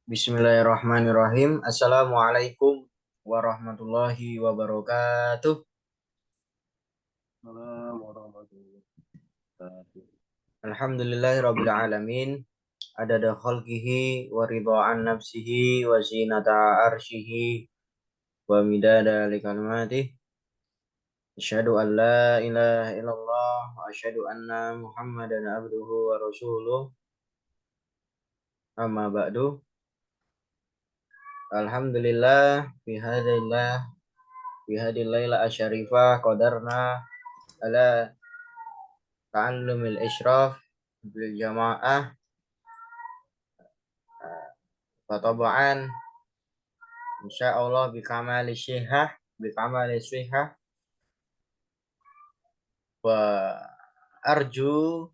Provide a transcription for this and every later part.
Bismillahirrahmanirrahim. Assalamualaikum warahmatullahi wabarakatuh. Assalamualaikum warahmatullahi wabarakatuh. Alhamdulillahirabbil alamin. Adada khalqihi wa ridhaan nafsihi wa zinata arsyihi wa midada likalimatihi. Asyhadu an la ilaha illallah wa asyhadu anna Muhammadan abduhu wa rasuluh. Amma ba'du. Alhamdulillah bihadil laila asyarifah qadarna ala ta'allumil isyraf bil jamaah wa taba'an insyaallah bikamali syihah wa arju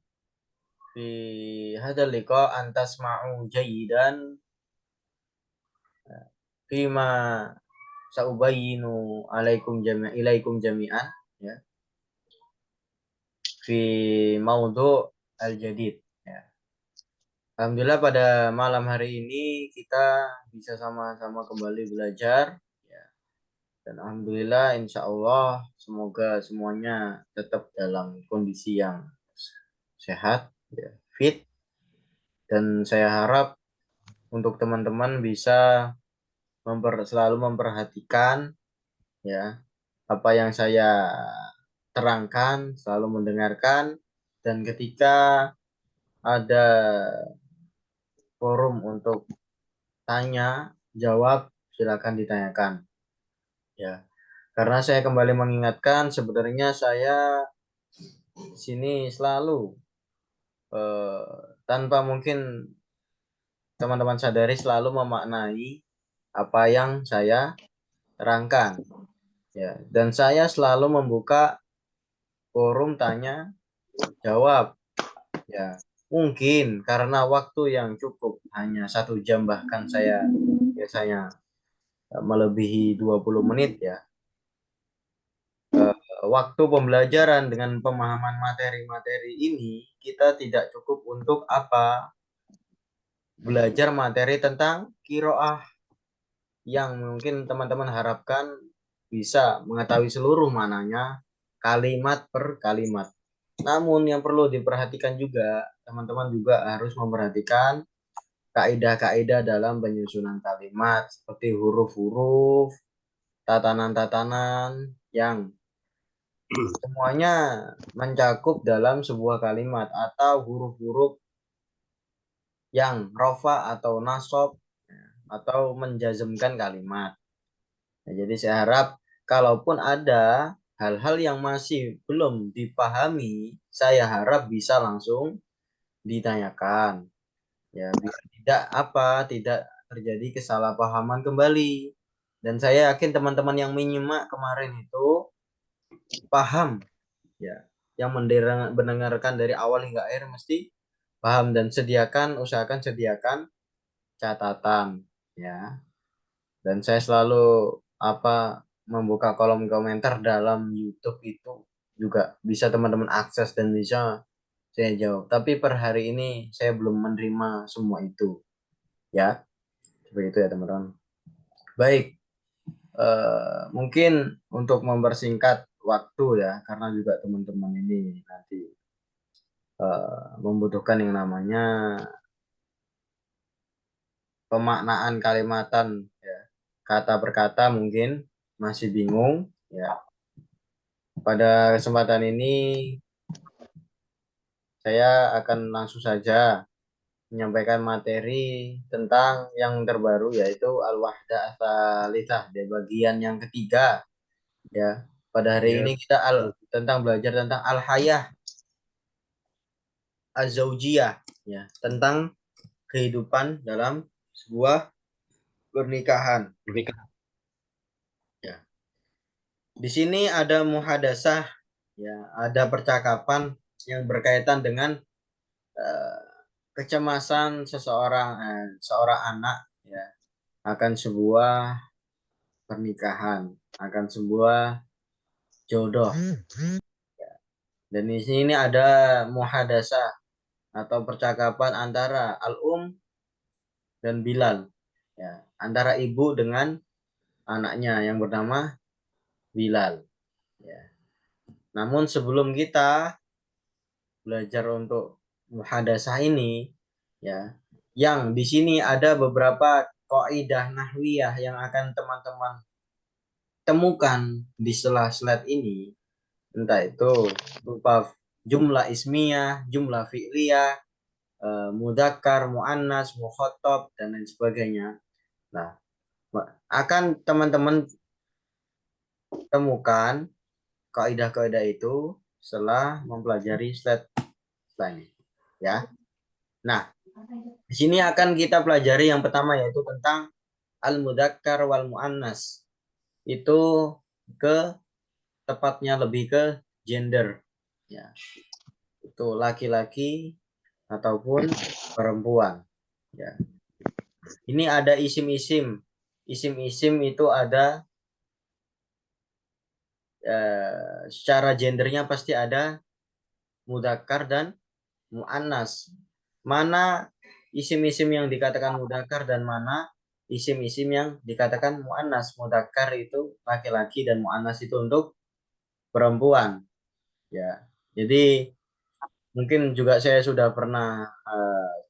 fi hadzal liqa an tasma'u jayidan fima saubayyinu ilaikum jami'an ya fi maudhu' al-jadid ya. Alhamdulillah pada malam hari ini kita bisa sama-sama kembali belajar ya. Dan alhamdulillah insya Allah semoga semuanya tetap dalam kondisi yang sehat ya, fit, dan saya harap untuk teman-teman bisa selalu memperhatikan ya apa yang saya terangkan, selalu mendengarkan, dan ketika ada forum untuk tanya jawab silakan ditanyakan ya. Karena saya kembali mengingatkan sebenarnya saya di sini selalu tanpa mungkin teman-teman sadari selalu memaknai apa yang saya terangkan ya, dan saya selalu membuka forum tanya jawab ya. Mungkin karena waktu yang cukup hanya 1 jam, bahkan saya biasanya melebihi 20 menit ya, waktu pembelajaran dengan pemahaman materi-materi ini kita tidak cukup untuk apa? Belajar materi tentang kiroah yang mungkin teman-teman harapkan bisa mengetahui seluruh mananya kalimat per kalimat. Namun yang perlu diperhatikan juga, teman-teman juga harus memperhatikan kaidah-kaidah dalam penyusunan kalimat seperti huruf-huruf, tatanan-tatanan yang semuanya mencakup dalam sebuah kalimat, atau huruf-huruf yang rofa atau nasab atau menjazmkan kalimat. Nah, jadi saya harap kalaupun ada hal-hal yang masih belum dipahami, saya harap bisa langsung ditanyakan ya, biar tidak terjadi kesalahpahaman kembali. Dan saya yakin teman-teman yang menyimak kemarin itu paham ya. Yang mendengarkan dari awal hingga akhir mesti paham, dan usahakan sediakan catatan ya. Dan saya selalu membuka kolom komentar dalam YouTube itu juga bisa teman-teman akses dan bisa saya jawab. Tapi per hari ini saya belum menerima semua itu ya. Seperti itu ya teman-teman. Baik, mungkin untuk mempersingkat waktu ya, karena juga teman-teman ini nanti membutuhkan yang namanya pemaknaan kalimatan ya. Kata per kata mungkin masih bingung ya. Pada kesempatan ini saya akan langsung saja menyampaikan materi tentang yang terbaru, yaitu Al-Wahdah Ats-Tsalitsah di bagian yang ketiga ya. Pada hari ini kita belajar tentang Al-Hayah Az-Zaujiyah ya, tentang kehidupan dalam sebuah pernikahan. Ya. Di sini ada muhadasah ya, ada percakapan yang berkaitan dengan eh, kecemasan seorang anak ya, akan sebuah pernikahan, akan sebuah jodoh. Dan di sini ada muhadasah atau percakapan antara Al-Um dan Bilal ya, antara ibu dengan anaknya yang bernama Bilal ya. Namun sebelum kita belajar untuk muhadasah ini ya, yang di sini ada beberapa kaidah nahwiyah yang akan teman-teman temukan di slide ini, entah itu berupa jumlah ismiyah, jumlah fi'liyah, mudzakkar, muannas, mukhatab dan lain sebagainya. Nah, akan teman-teman temukan kaidah-kaidah itu setelah mempelajari slide ini ya. Nah, di sini akan kita pelajari yang pertama, yaitu tentang al-mudzakkar wal muannas. Itu tepatnya lebih ke gender ya. Itu laki-laki ataupun perempuan ya. Ini ada isim-isim. Isim-isim itu ada secara gendernya pasti ada mudzakkar dan muannas. Mana isim-isim yang dikatakan mudzakkar dan mana isim-isim yang dikatakan muannas. Mudzakkar itu laki-laki dan muannas itu untuk perempuan ya. Jadi mungkin juga saya sudah pernah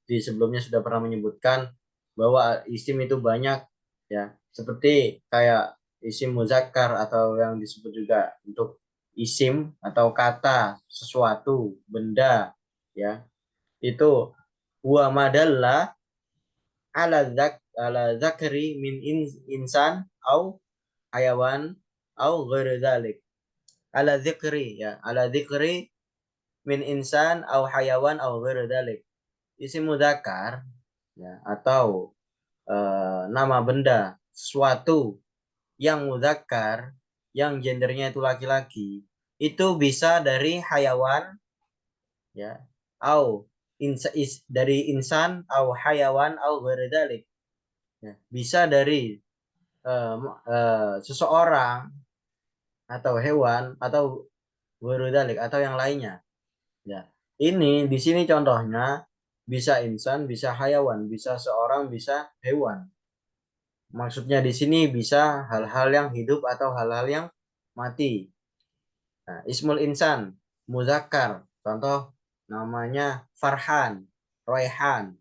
di sebelumnya sudah pernah menyebutkan bahwa isim itu banyak ya, seperti kayak isim muzakkar atau yang disebut juga untuk isim atau kata sesuatu benda ya, itu wa madalla ala zakri min insan au hayawan au ghairu dzalik. Ala dzikri ya, ala dzikri min insan au hayawan au ghairu dzalik. Isim mudzakkar ya, atau nama benda sesuatu yang mudzakkar yang gendernya itu laki-laki, itu bisa dari hayawan ya, au dari insan au hayawan au ghairu dzalik ya, bisa dari seseorang atau hewan atau ghairu dzalik atau yang lainnya. Ya, ini di sini contohnya bisa insan, bisa hayawan, bisa seorang, bisa hewan. Maksudnya di sini bisa hal-hal yang hidup atau hal-hal yang mati. Nah, ismul insan, muzakkar, contoh namanya Farhan, Royhan.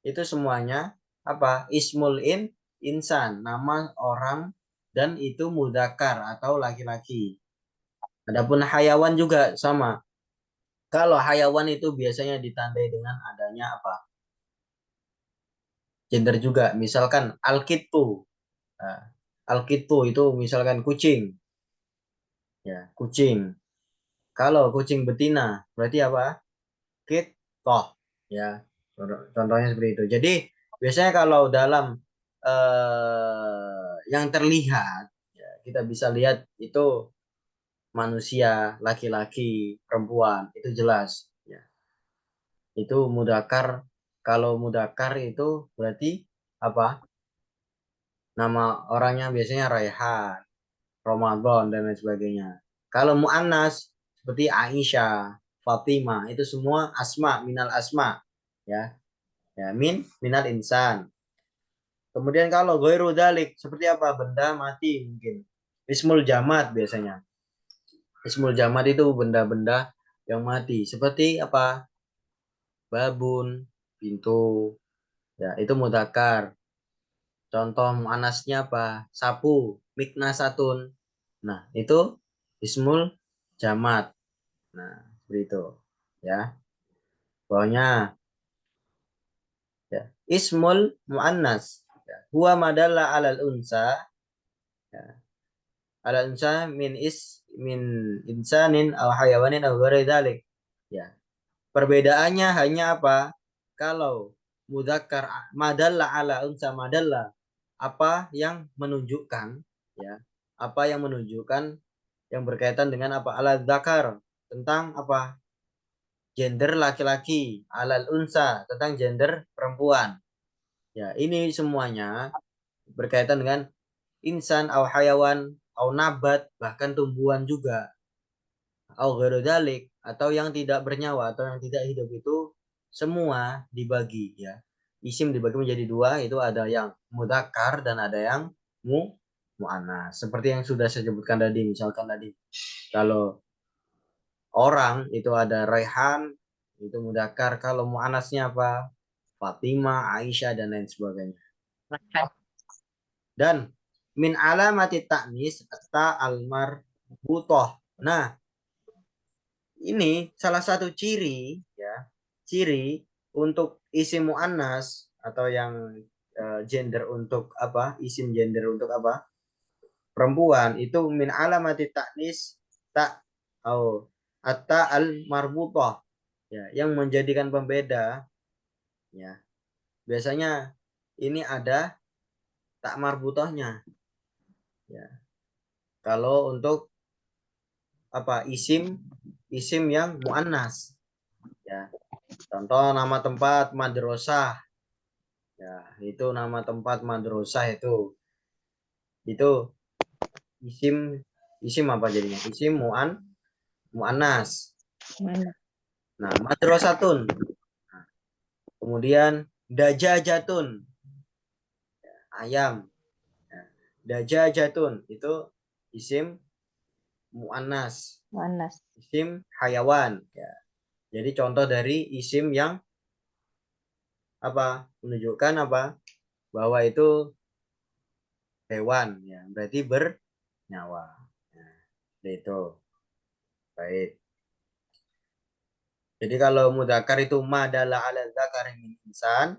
Itu semuanya apa? Ismul insan, nama orang, dan itu muzakkar atau laki-laki. Adapun hayawan juga sama. Kalau hayawan itu biasanya ditandai dengan adanya apa? Gender juga. Misalkan alkitbu. Nah, alkitbu itu misalkan kucing. Ya, kucing. Kalau kucing betina berarti apa? Kittoh. Ya, contohnya seperti itu. Jadi biasanya kalau dalam yang terlihat, ya, kita bisa lihat itu manusia, laki-laki, perempuan, itu jelas. Ya. Itu mudakar. Kalau mudakar itu berarti apa? Nama orangnya biasanya Raihan, Ramadan, dan lain sebagainya. Kalau mu'annas seperti Aisyah, Fatimah, itu semua asma, minal asma. Ya, ya minal insan. Kemudian kalau ghairu dzalik seperti apa? Benda mati mungkin. Ismul jamad biasanya. Ismul jamad itu benda-benda yang mati. Seperti apa? Babun, pintu. Ya, itu mudakar. Contoh muannasnya apa? Sapu, miknasatun. Nah, itu ismul jamad. Nah, seperti itu. Ya. Pokoknya ya. Ismul muannas. Ya. Huwa madalla alal unsa. Ya. Alal unsa min insanin aw hayawanin aw ghairi dzalik. Ya. Perbedaannya hanya apa? Kalau mudzakkar madalla ala unsa madalla, apa yang menunjukkan, ya, apa yang menunjukkan yang berkaitan dengan apa? Ala dzakar, tentang apa? Gender laki-laki, alal unsa tentang gender perempuan. Ya, ini semuanya berkaitan dengan insan au hayawan au nabat, bahkan tumbuhan juga. Au ghairu dzalik, atau yang tidak bernyawa atau yang tidak hidup itu semua dibagi, ya. Isim dibagi menjadi dua, itu ada yang mudzakkar dan ada yang muannas. Seperti yang sudah saya sebutkan tadi, misalkan tadi kalau orang itu ada Raihan, itu mudzakkar. Kalau muannasnya apa? Fatimah, Aisyah, dan lain sebagainya. Dan min alamati ta'nis ta almar butoh. Nah, ini salah satu ciri, ya, ciri untuk isim muannas atau yang gender untuk apa, isim gender untuk apa, perempuan, itu min alamati taknis tak atau atta al marbutoh, ya, yang menjadikan pembeda, ya, biasanya ini ada tak marbutohnya, ya. Kalau untuk apa, isim yang muannas, ya, contoh nama tempat madrasah. Ya, itu nama tempat madrasah itu isim isim apa jadinya? Isim muannas. Mana? Nah, madrasatun. Nah, kemudian dajajatun, ayam. Nah, dajajatun itu isim muannas. Manas. Isim hayawan, ya. Jadi contoh dari isim yang apa? Menunjukkan apa? Bahwa itu hewan, ya. Berarti bernyawa. Nah, itu. Baik. Jadi kalau mudakar itu madala ala zakari min insan.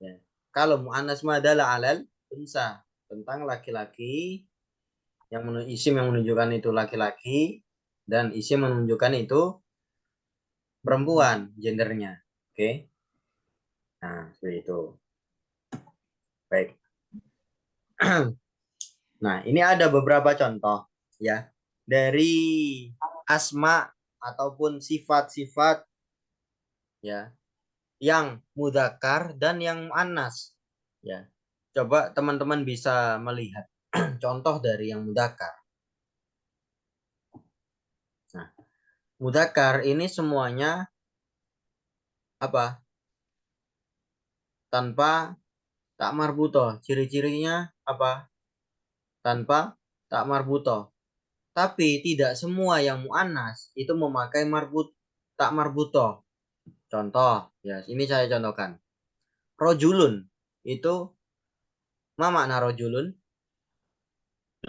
Ya. Kalau mu'annas madala alal unsa, tentang laki-laki, yang isim yang menunjukkan itu laki-laki dan isim menunjukkan itu perempuan gendernya. Oke. Nah, seperti itu. Baik. Nah, ini ada beberapa contoh, ya, dari asma ataupun sifat-sifat, ya, yang mudakar dan yang muannas, ya. Coba teman-teman bisa melihat contoh dari yang mudakar. Nah, mudakar ini semuanya apa? Tanpa tak marbuto. Ciri-cirinya apa? Tanpa tak marbuto. Tapi tidak semua yang muannas itu memakai tak marbuto. Contoh, ya, ini saya contohkan. Rojulun itu apa makna rojulun?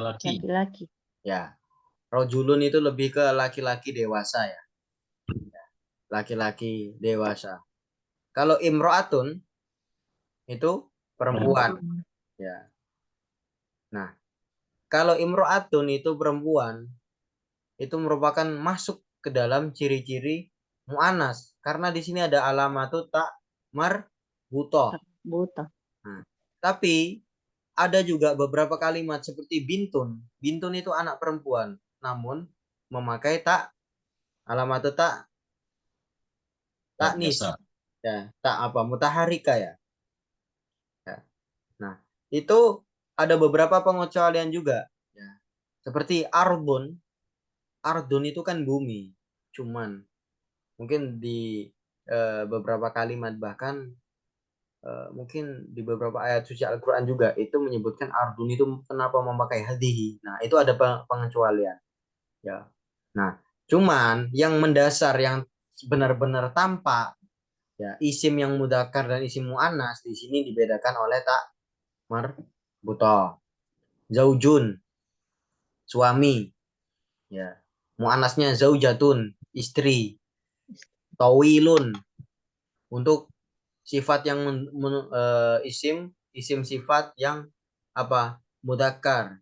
Laki-laki. Ya, rojulun itu lebih ke laki-laki dewasa, ya. Laki-laki dewasa. Kalau imro'atun itu perempuan, ya. Nah, kalau imro'atun itu perempuan, itu merupakan masuk ke dalam ciri-ciri mu'anas, karena di sini ada alamatu tak marbutoh. Buta. Nah, tapi ada juga beberapa kalimat seperti bintun. Bintun itu anak perempuan, namun memakai tak alamat tak taknis. Biasa. Ya, tak apa mutaharika ya. Ya. Nah, itu ada beberapa pengecualian juga. Ya. Seperti ardun. Ardun itu kan bumi. Cuman mungkin di beberapa kalimat bahkan mungkin di beberapa ayat suci Al-Quran juga itu menyebutkan ardun itu kenapa memakai hadihi. Nah, itu ada pengecualian. Ya. Nah, cuman yang mendasar yang benar-benar tampak ya isim yang mudzakkar dan isim muannas di sini dibedakan oleh tak marbuthah. Zaujun, suami, ya. Muannasnya zaujatun, istri. Tawilun untuk sifat yang isim sifat yang apa? Mudzakkar.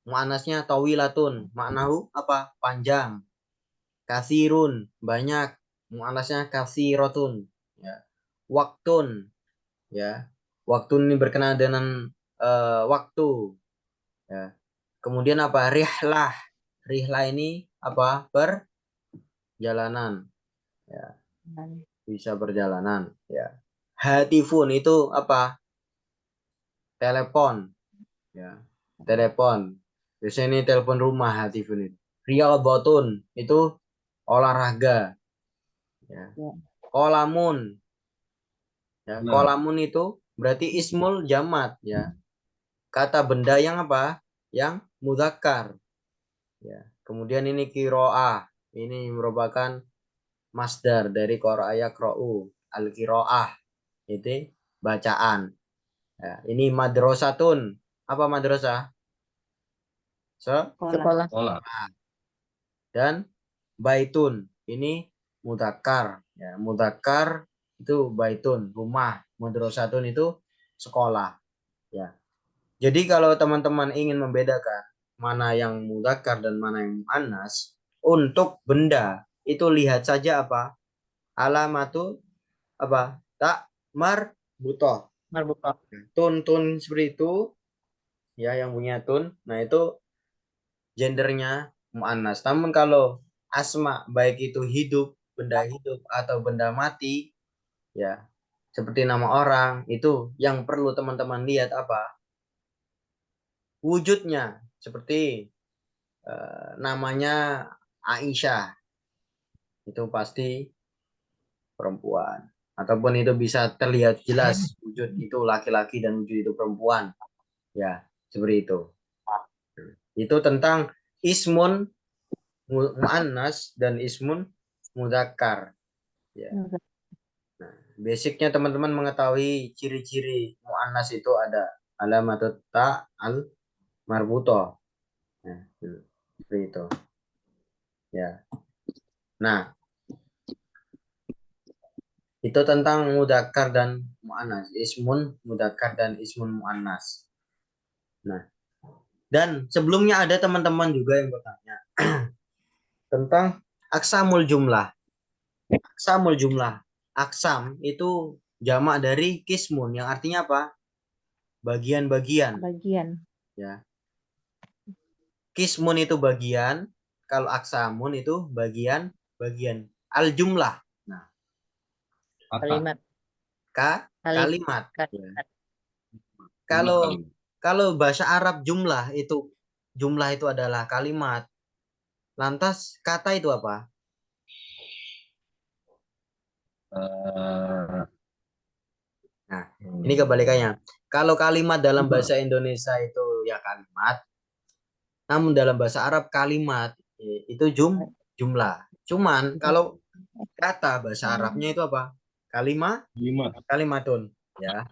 Muannasnya tawilatun, maknahu apa? Panjang. Kasirun, banyak. Muannasnya kasirotun, ya. Waktun, ya. Waktu ini berkenaan dengan waktu, ya. Kemudian apa? Rihlah. Rihlah ini apa? Perjalanan, ya. Bisa perjalanan, ya. Hatifun itu apa? Telepon, ya. Telepon. Biasanya ini telepon rumah hatifun itu. Riyadhatun itu olahraga, ya. Kolamun, ya. Nah, Kolamun itu berarti ismul jamat, ya. Kata benda yang apa? Yang mudzakkar, ya. Kemudian ini kiroah. Ini merupakan masdar dari qara'a yaqra'u. Al-kiroah itu bacaan. Ya, ini madrasatun. Apa madrasah? Sekolah. sekolah. Dan baitun. Ini mudzakkar. Ya, mudzakkar itu baitun, rumah. Madrasatun itu sekolah. Ya. Jadi kalau teman-teman ingin membedakan mana yang mudzakkar dan mana yang muannas, untuk benda itu lihat saja apa? Alamatu apa? Tak marbutoh. Marbuthah. Tun seperti itu ya yang punya tun. Nah, itu gendernya muannas. Namun kalau asma baik itu hidup, benda hidup atau benda mati ya seperti nama orang itu yang perlu teman-teman lihat apa? Wujudnya seperti namanya Aisyah itu pasti perempuan ataupun itu bisa terlihat jelas wujud itu laki-laki dan wujud itu perempuan ya seperti itu tentang ismun muannas dan ismun mudzakkar ya. Basicnya teman-teman mengetahui ciri-ciri muannas itu ada alamat ta al marbuto ya, seperti itu ya. Nah, itu tentang mudzakkar dan muannas, ismun mudzakkar dan ismun muannas. Nah, dan sebelumnya ada teman-teman juga yang bertanya tentang aksamul jumlah. Aksamul jumlah. Aksam itu jamak dari kismun yang artinya apa? Bagian-bagian. Bagian. Ya. Kismun itu bagian, kalau aksamun itu bagian-bagian. Al jumlah. Nah, Kalimat. kalimat. Ya. Kalimat. Kalau bahasa Arab jumlah itu adalah kalimat. Lantas kata itu apa? Nah, ini kebalikannya. Kalau kalimat dalam bahasa Indonesia itu ya kalimat, namun dalam bahasa Arab kalimat itu jumlah. Cuman kalau kata bahasa Arabnya itu apa? Kalimatun, ya.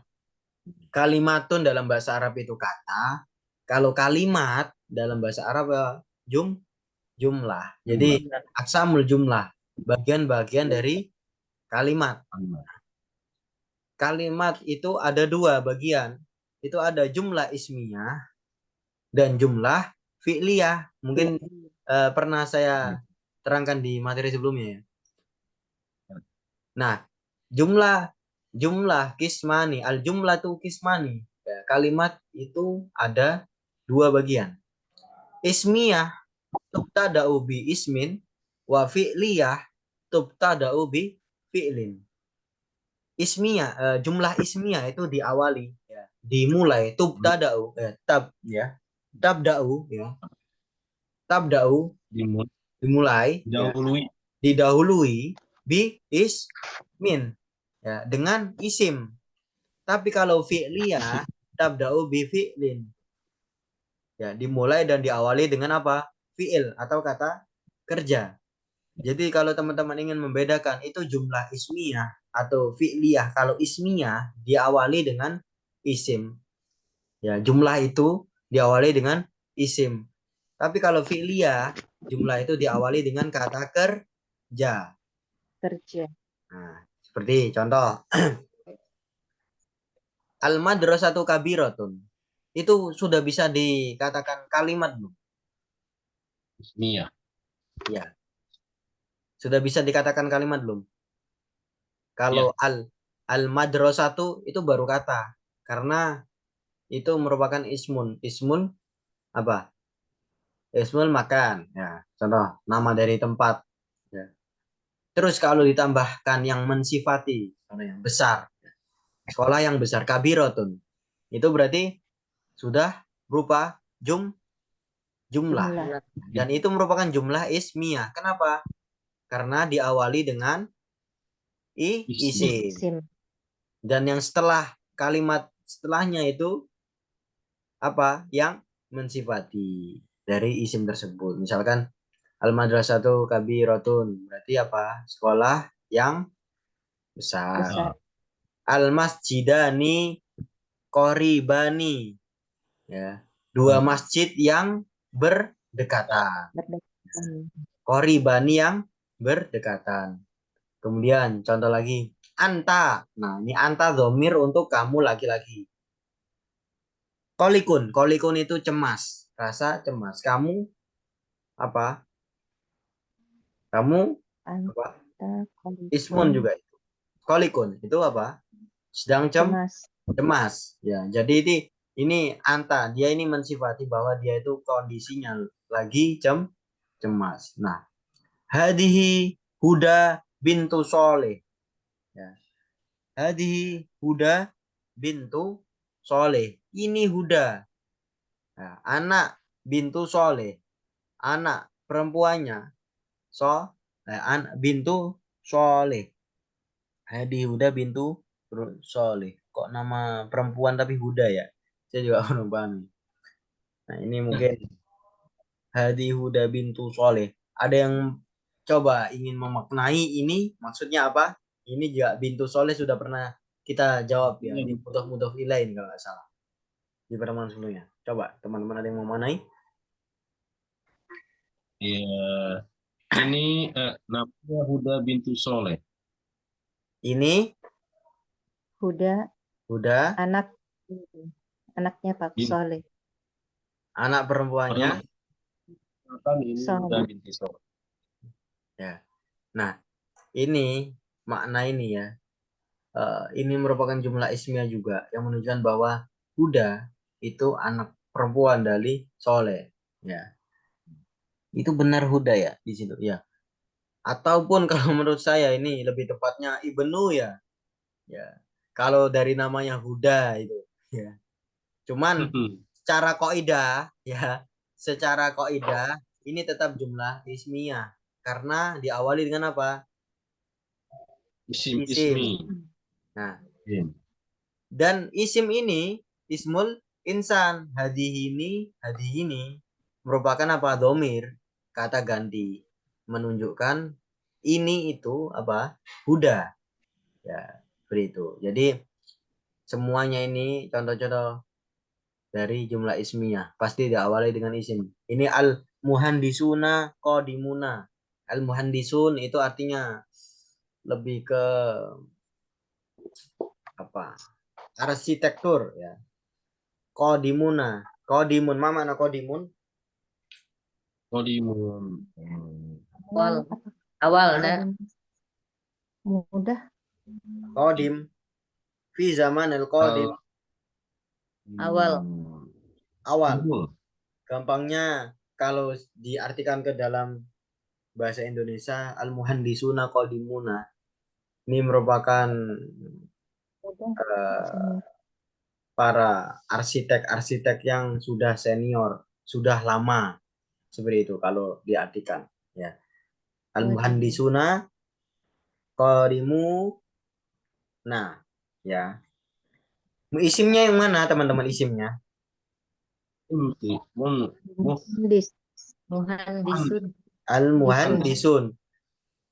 Kalimatun dalam bahasa Arab itu kata. Kalau kalimat dalam bahasa Arab jumlah. Jadi aksamul jumlah, bagian-bagian dari kalimat. Kalimat itu ada dua bagian. Itu ada jumlah ismiyah dan jumlah fi'liyah. Mungkin pernah saya terangkan di materi sebelumnya ya. Nah, jumlah kismani, al jumlah tuh kismani. Ya, kalimat itu ada dua bagian. Ismiyah tubtada'u bi ismin wa fi'liyah tubtada'u bi fi'lin. Ismiyah, jumlah ismiyah itu diawali ya, dimulai tubtada'u tabda'u ya. Tabda'u dimulai ya, didahului didahului bi ismin ya, dengan isim. Tapi kalau fi'liyah tabda'u bi fi'lin. Ya, dimulai dan diawali dengan apa? Fi'il atau kata kerja. Jadi kalau teman-teman ingin membedakan itu jumlah ismiyah atau fi'liyah, kalau ismiyah diawali dengan isim. Ya, jumlah itu diawali dengan isim. Tapi kalau fi'liyah, jumlah itu diawali dengan kata kerja. Kerja. Nah, seperti contoh al-madrasatu kabiratun. Itu sudah bisa dikatakan kalimat belum? ismiyah. Ya. Sudah bisa dikatakan kalimat belum? Kalau al-madrasatu itu baru kata. Karena itu merupakan ismun. Ismun apa? Ismul makan. Ya, contoh nama dari tempat. Ya. Terus kalau ditambahkan yang mensifati, yang besar. Sekolah yang besar kabirotun. Itu berarti sudah berupa jumlah. Dan itu merupakan jumlah ismiyah. Kenapa? Karena diawali dengan isim. Dan yang setelah kalimat setelahnya itu apa? Yang mensifati dari isim tersebut. Misalkan al-madrasatu kabiratun. Berarti apa? Sekolah yang besar. Al-masjidani qoribani. Ya. Dua masjid yang berdekatan. Qoribani yang berdekatan. Kemudian contoh lagi. Anta. Nah, ini anta dhamir untuk kamu laki-laki. Kolikun itu cemas, rasa cemas. Kamu apa? Kamu apa? Ismun juga itu. Kolikun itu apa? Sedang cemas. Ya, jadi ini anta, dia ini mensifati bahwa dia itu kondisinya lagi cemas. Nah, hadihi Huda bintu Soleh. Ya. Hadihi Huda bintu Soleh. Ini Huda. Nah, anak bintu Soleh. Anak perempuannya anak bintu Soleh. Hadi Huda bintu Soleh. Kok nama perempuan tapi Huda ya? Saya juga belum paham. Nah, ini mungkin Hadi Huda bintu Soleh. Ada yang coba ingin memaknai ini maksudnya apa? Ini juga bintu Soleh sudah pernah kita jawab ya di mudah ilaih kalau nggak salah di pertemuan sebelumnya. Coba teman-teman ada yang mau memaknai? Ya, ini namanya Huda bintu Soleh. Ini Huda anaknya Pak Soleh. Anak perempuannya ini Huda binti Soleh. Ya. Nah, ini makna ini ya. Ini merupakan jumlah ismiyah juga yang menunjukkan bahwa Huda itu anak perempuan dari Soleh. Ya. Itu benar Huda ya di situ ya. Ataupun kalau menurut saya ini lebih tepatnya Ibnu ya. Ya. Kalau dari namanya Huda itu ya. Cuman secara kaidah ya, secara kaidah ini tetap jumlah ismiyah karena diawali dengan apa? Isim. Nah, dan isim ini ismul insan. Hadi ini merupakan apa? Domir, kata ganti, menunjukkan ini itu apa? Huda. Ya, seperti itu. Jadi semuanya ini contoh-contoh dari jumlah ismiyah pasti diawali dengan isim. Ini al muhandisuna qadimuna. Al muhandisun itu artinya lebih ke apa? Arsitektur ya. Qadimun mana qadimun? Qadimun. Awal nah. Mudah. Qadim fi zaman al qadim. Awal. Gampangnya kalau diartikan ke dalam bahasa Indonesia, al-muhandisuna qadimuna, ini merupakan Mudah. eh, para arsitek-arsitek yang sudah senior, sudah lama, seperti itu kalau diartikan. Ya, al-muhandisuna qadimu. Nah, ya. Isimnya yang mana, teman-teman, isimnya? Muhandis. Muhandisun. Al-muhandisun.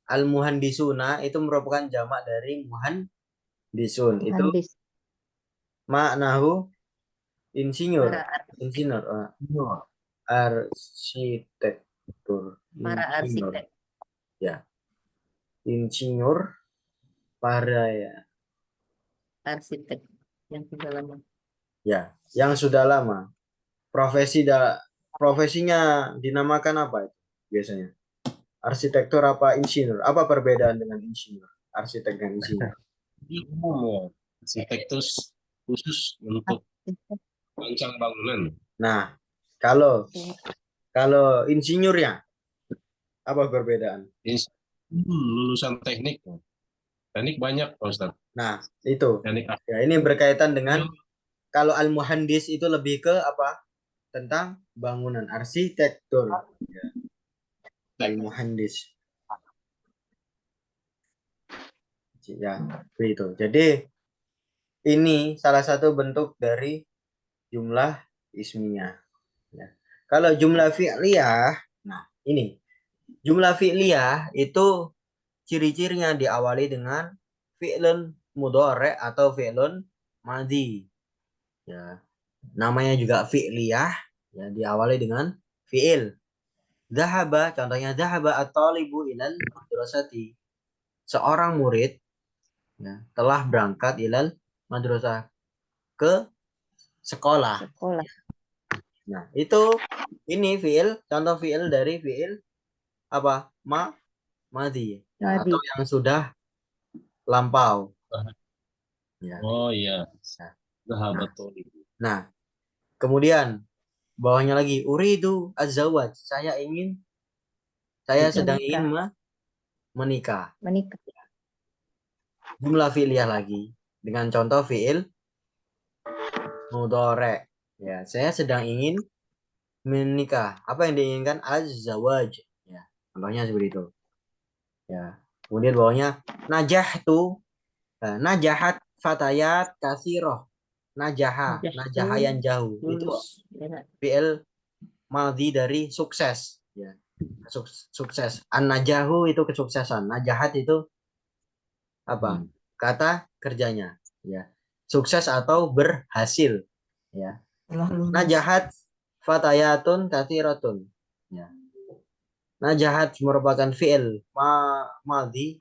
Al-muhandisuna itu merupakan jamak dari muhandisun. Itu Muhandis. maknahu insinyur. Para Insinyur. Arsitektur. Insinyur. arsitek. Ya. Insinyur para Arsitek yang sudah lama. ya, yang sudah lama. Profesinya dinamakan apa itu biasanya? Arsitektur apa insinyur? Apa perbedaan dengan insinyur? Arsitek dan insinyur. Ini umum ya. Arsitektur khusus untuk rancang bangunan. Nah, kalau insinyurnya apa perbedaan? Lulusan teknik. Teknik banyak, Pak Ustadz. Nah, itu. Teknik Ya, ini berkaitan dengan kalau al-muhandis itu lebih ke apa? Tentang bangunan arsitektur. Ya. Al-muhandis. Ya, begitu. Jadi ini salah satu bentuk dari jumlah ismiyah. Ya. Kalau jumlah fi'liyah, nah ini jumlah fi'liyah itu ciri-cirinya diawali dengan fi'lun mudhari atau fi'lun madhi. Ya, namanya juga fi'liyah, ya diawali dengan fi'il. Zahaba, contohnya zahaba at-talibu ilal madrasati. Seorang murid ya, telah berangkat ilal madrasah, ke sekolah. Sekolah. Nah, itu ini fi'il, contoh fi'il dari fi'il apa? Madhi. Ya, Madhi. atau yang sudah lampau. Ya. Oh iya. Nah, nah, kemudian bawahnya lagi uridu az-zawaj. Saya sedang ingin menikah. Menikah. Jumlah fi'liyah lagi dengan contoh fi'il mudhari. Ya, saya sedang ingin menikah. Apa yang diinginkan? Az-zawaj. Ya, contohnya seperti itu. Ya. Kemudian bawahnya najahtu. Najahat fatayat kasiroh. Najaha yang jauh. Itu fi'il madhi dari sukses. Ya. Sukses. An-najahu itu kesuksesan. Najahat itu apa? Kata kerjanya. Ya. Sukses atau berhasil. Ya. Najahat fatayatun kathiratun. Ya. Najahat merupakan fi'il madhi.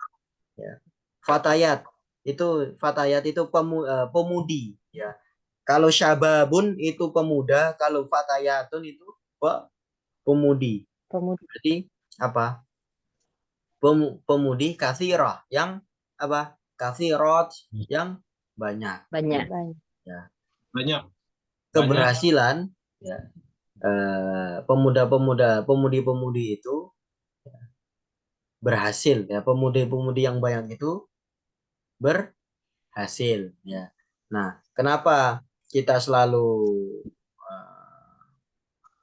Ya. Fatayat itu pemudi. Ya. Kalau syababun itu pemuda, kalau fatayatun itu pemudi. Jadi apa? Pemudi kathirah yang apa? Kathirat yang banyak. Banyak. Ya. Banyak. Keberhasilan ya. Pemudi-pemudi itu ya, berhasil ya. Pemudi-pemudi yang banyak itu berhasil ya. Nah, kenapa kita selalu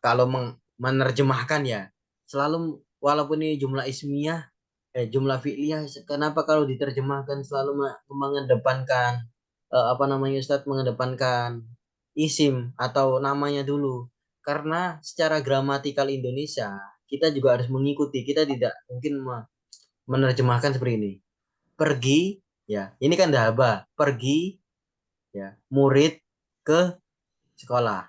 kalau menerjemahkan ya selalu walaupun ini jumlah ismiyah jumlah fi'liyah, kenapa kalau diterjemahkan selalu mengedepankan apa namanya Ustadz, mengedepankan isim atau namanya dulu? Karena secara gramatikal Indonesia kita juga harus mengikuti. Kita tidak mungkin menerjemahkan seperti ini. Pergi ya, ini kan dahaba, pergi ya, murid ke sekolah.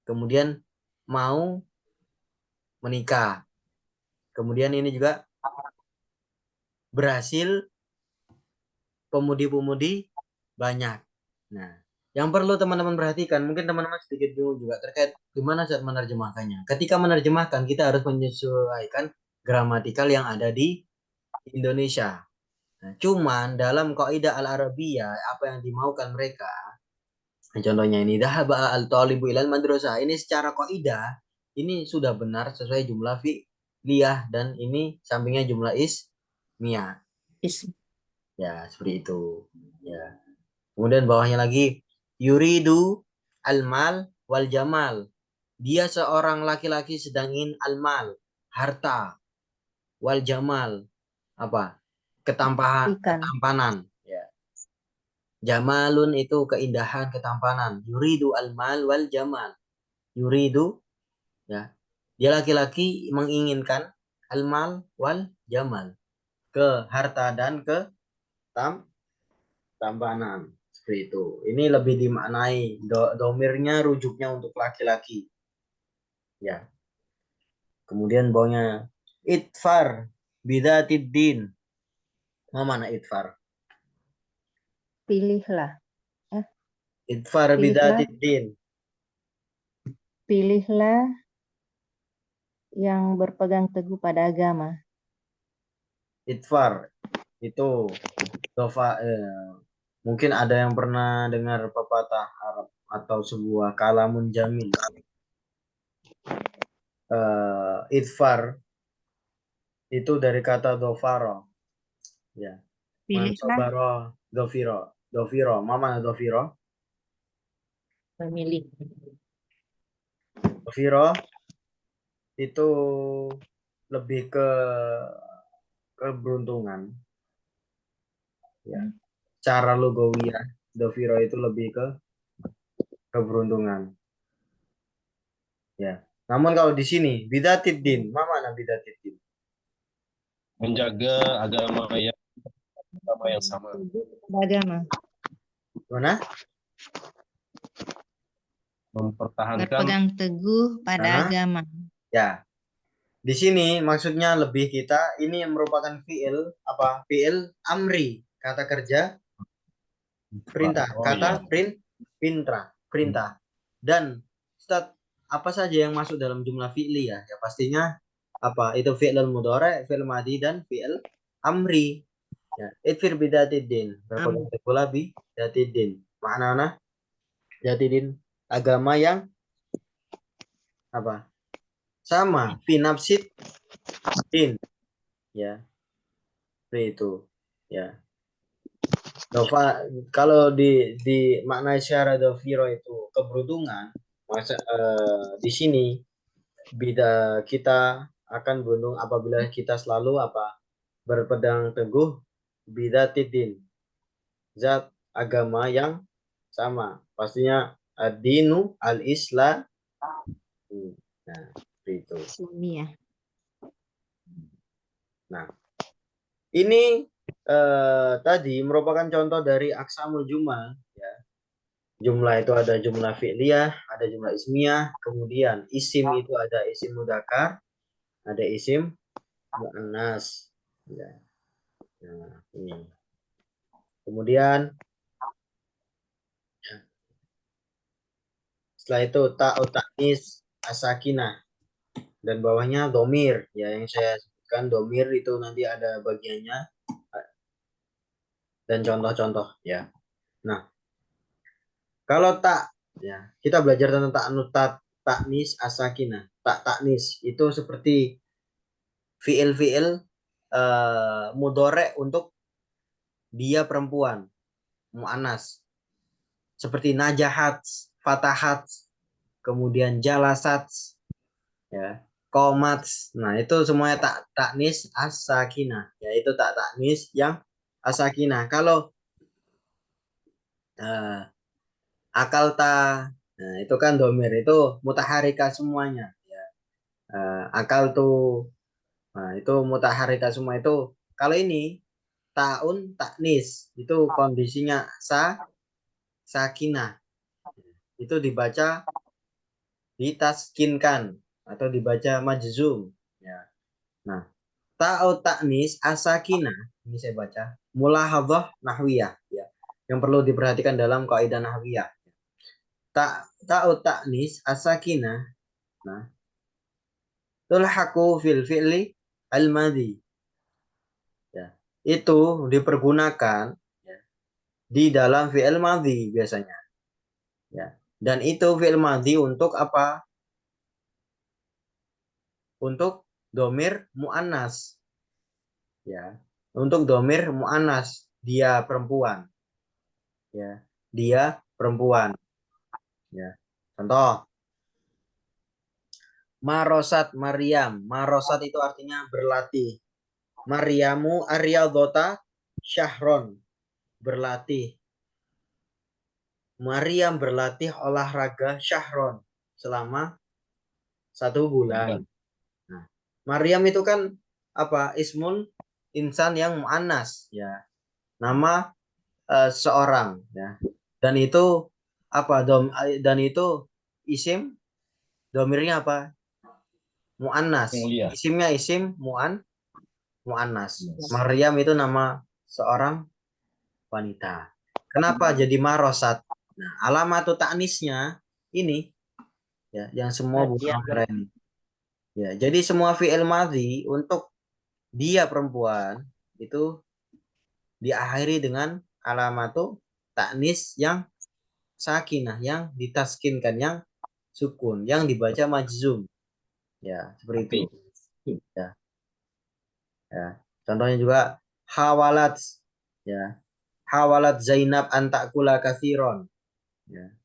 Kemudian mau menikah. Kemudian ini juga berhasil, pemudi-pemudi banyak. Nah, yang perlu teman-teman perhatikan, mungkin teman-teman sedikit bingung juga terkait gimana saat menerjemahkannya. Ketika menerjemahkan, kita harus menyesuaikan gramatikal yang ada di Indonesia. Nah, cuman dalam kaidah al-Arabiyah, apa yang dimaukan mereka, contohnya ini, dhahaba al-talibu ilal madrasah. Ini secara kaidah ini sudah benar sesuai jumlah fi'liyah dan ini sampingnya jumlah ismiyah. Ya, seperti itu. Ya. Kemudian bawahnya lagi yuridu al-mal wal jamal. Dia seorang laki-laki sedang ingin al-mal, harta, wal jamal, apa? Ketampanan. Ya. Jamalun itu keindahan, ketampanan. Yuridu al-mal wal jamal. Yuridu, ya. Dia laki-laki menginginkan al-mal wal jamal. Ke harta dan ke ketampanan. Seperti itu. Ini lebih dimaknai. Domirnya rujuknya untuk laki-laki. Ya. Kemudian bawahnya itfar bidatiddin. Mana itfar? Pilihlah. Itfar Pilihlah. bidatiddin. Pilihlah yang berpegang teguh pada agama. Itfar itu mungkin ada yang pernah dengar pepatah Arab atau sebuah kalamun jamil. Itfar itu dari kata dofaro. Ya. Pilihlah. Mansobaro dofiro. Mama dofiro. Memilih. Dofiro itu lebih ke keberuntungan. Ya. Cara lugawiyah dofiro itu lebih ke keberuntungan. Ya. Namun kalau di sini bidatiddin, mana bidatiddin? Menjaga agama yang sama. Agama. Mana? Mempertahankan Berpegang teguh pada agama. Ya. Di sini maksudnya lebih kita ini yang merupakan fiil apa? Fiil amri, kata kerja perintah, kata perintah. Dan Ustaz, apa saja yang masuk dalam jumlah fi'li ya? Ya pastinya apa? Itu fi'il mudhari', fi'il madhi dan fi'il amri. Ya, itfir bidatidin. Berpegang teguh bidatidin. Maknanya bidatidin agama yang apa? Sama, fi nafsid din. Ya, seperti itu. Ya. Kalau di makna syara dofiro itu keberuntungan, di sini bida kita akan beruntung apabila kita selalu apa berpegang teguh bidatidin, zat agama yang sama, pastinya ad-dinu al-islam. Nah, itu. Islamiyah. Nah, ini tadi merupakan contoh dari aksamul jumal. Ya. Jumlah itu ada jumlah fi'liyah, ada jumlah ismiyah, kemudian isim itu ada isim mudzakkar, ada isim muannas. Ya. Nah, ini. Kemudian setelah itu ta'u ta'nis asakinah dan bawahnya domir ya yang saya sebutkan domir itu nanti ada bagiannya dan contoh-contoh ya. Nah, kalau tak ya kita belajar tentang taknis asakinah. Taknis itu seperti fiil-fiil mudore untuk dia perempuan mu'anas seperti najahat, fatahat, kemudian jalasat, ya, komat. Nah, itu semuanya taknis as-sakinah, yaitu taknis yang as-sakinah. Kalau akalta, nah itu kan domir itu mutaharika semuanya, ya. Akal tuh, nah itu mutaharika semua itu. Kalau ini taun taknis itu kondisinya sakinah. Itu dibaca ditaskinkan atau dibaca majzum ya. Nah, ta'u taknis asakinah ini saya baca mulahadhah nahwiyah ya. Yang perlu diperhatikan dalam kaidah nahwiyah. Ta'u taknis asakinah nah tulhaqu fil fi'li al-madhi ya. Itu dipergunakan ya, di dalam fi'il madhi biasanya. Ya. Dan itu fi'il madhi untuk apa? untuk domir mu'annas. Ya, untuk domir mu'annas, dia perempuan. Ya, dia perempuan. Ya. Contoh, marosat Maryam. Marosat itu artinya berlatih. Maryamu aryadota syahron. Berlatih. Maryam berlatih olahraga syahron selama 1 bulan. Nah, Maryam itu kan apa? Ismun insan yang mu'annas, ya. Nama seorang, ya. Dan itu apa? Dan itu isim domirnya apa? Mu'annas. Mulia. Isimnya isim mu'annas. Maryam itu nama seorang wanita. Kenapa jadi marosat? Nah, alamatu ta'nisnya ini, ya, yang semua bukan ini. Ya, jadi semua fi'il madhi untuk dia perempuan itu diakhiri dengan alamatu ta'nis yang sakinah, yang ditaskinkan, yang sukun, yang dibaca majzum. Ya, seperti itu. Ya. Ya. Contohnya juga hawalat, ya. Hawalat Zainab antakula kathiron. Ya.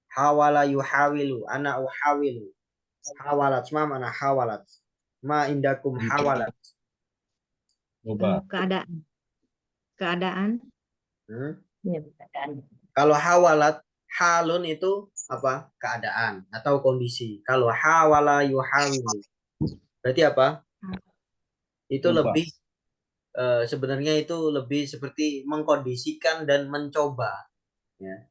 Hawala yuhawilu, ana uhawilu. Hawalat, ma mana hawalat? Ma indakum hawalat. Keadaan. Keadaan. Ya, keadaan. Kalau hawalat, halun itu apa? Keadaan atau kondisi. Kalau hawala yuhawilu, berarti apa? Itu lebih sebenarnya itu lebih seperti mengkondisikan dan mencoba. Ya.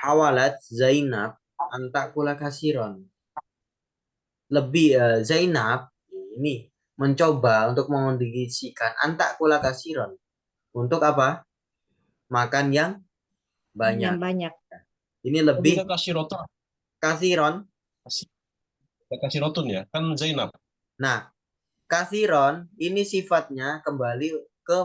Hawalat Zainab antakula kasiron. Lebih Zainab ini mencoba untuk mengkondisikan antakula kasiron. Untuk apa? Makan yang banyak. Yang banyak. Ini lebih kasiron. Kasiron. Kasirotun ya, kan Zainab. Nah, kasiron ini sifatnya kembali ke